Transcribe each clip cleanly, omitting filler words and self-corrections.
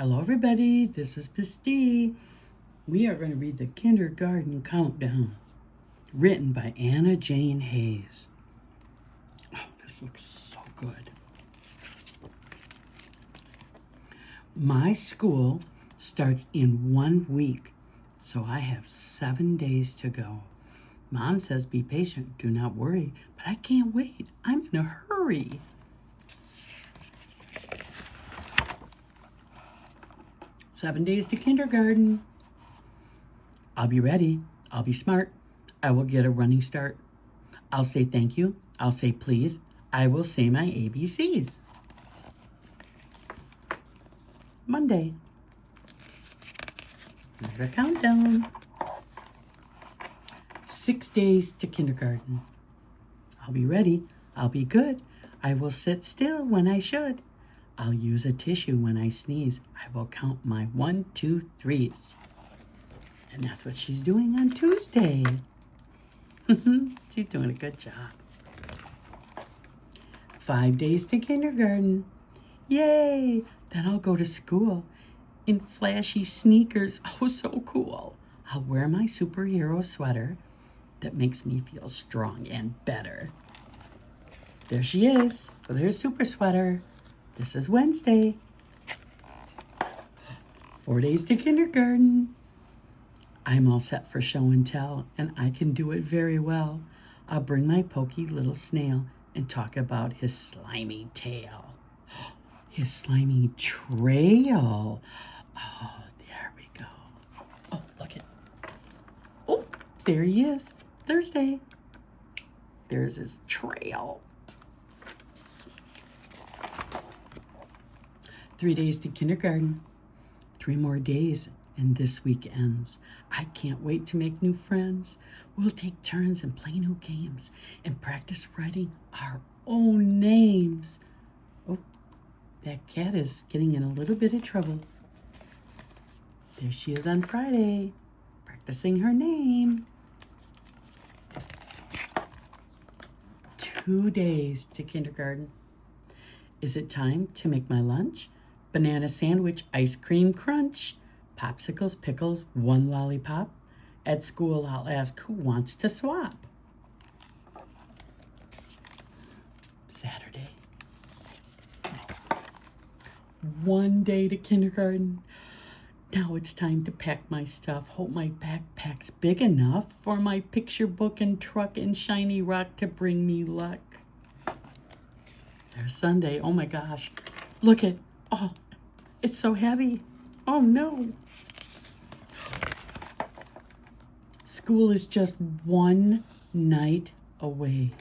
Hello everybody, this is Miss D. We are going to read the Kindergarten Countdown, written by Anna Jane Hayes. Oh, this looks so good. My school starts in 1 week, so I have 7 days to go. Mom says be patient, do not worry, but I can't wait. I'm in a hurry. "7 days to kindergarten. I'll be ready. I'll be smart. I will get a running start. I'll say thank you. I'll say please. I will say my ABCs. Monday. There's a countdown. 6 days to kindergarten. I'll be ready. I'll be good. I will sit still when I should. I'll use a tissue when I sneeze. I will count my 1, 2, 3s. And that's what she's doing on Tuesday. She's doing a good job. 5 days to kindergarten. Yay! Then I'll go to school in flashy sneakers. Oh, so cool. I'll wear my superhero sweater that makes me feel strong and better. There she is with her super sweater. This is Wednesday. 4 days to kindergarten. I'm all set for show and tell, and I can do it very well. I'll bring my pokey little snail and talk about his slimy tail. His slimy trail. Oh, there we go. Oh, look at. Oh, there he is. Thursday. There's his trail. 3 days to kindergarten. 3 more days and this week ends. I can't wait to make new friends. We'll take turns and play new games and practice writing our own names. Oh, that cat is getting in a little bit of trouble. There she is on Friday, practicing her name. 2 days to kindergarten. Is it time to make my lunch? Banana sandwich, ice cream crunch, popsicles, pickles, 1 lollipop. At school, I'll ask who wants to swap. Saturday. 1 day to kindergarten. Now it's time to pack my stuff. Hope my backpack's big enough for my picture book and truck and shiny rock to bring me luck. There's Sunday. Oh my gosh. Look at, oh, it's so heavy. Oh no. School is just 1 night away.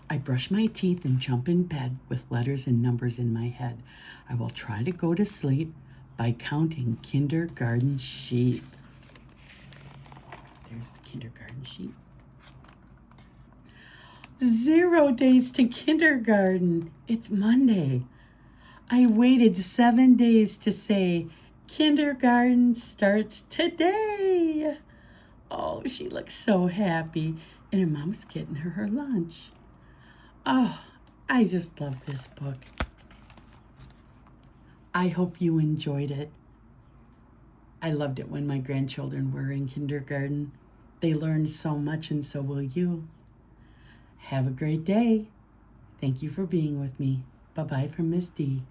I brush my teeth and jump in bed with letters and numbers in my head. I will try to go to sleep by counting kindergarten sheep. There's the kindergarten sheep. 0 days to kindergarten. It's Monday. I waited 7 days to say, kindergarten starts today. Oh, she looks so happy. And her mom's getting her lunch. Oh, I just love this book. I hope you enjoyed it. I loved it when my grandchildren were in kindergarten. They learned so much, and so will you. Have a great day. Thank you for being with me. Bye-bye from Miss D.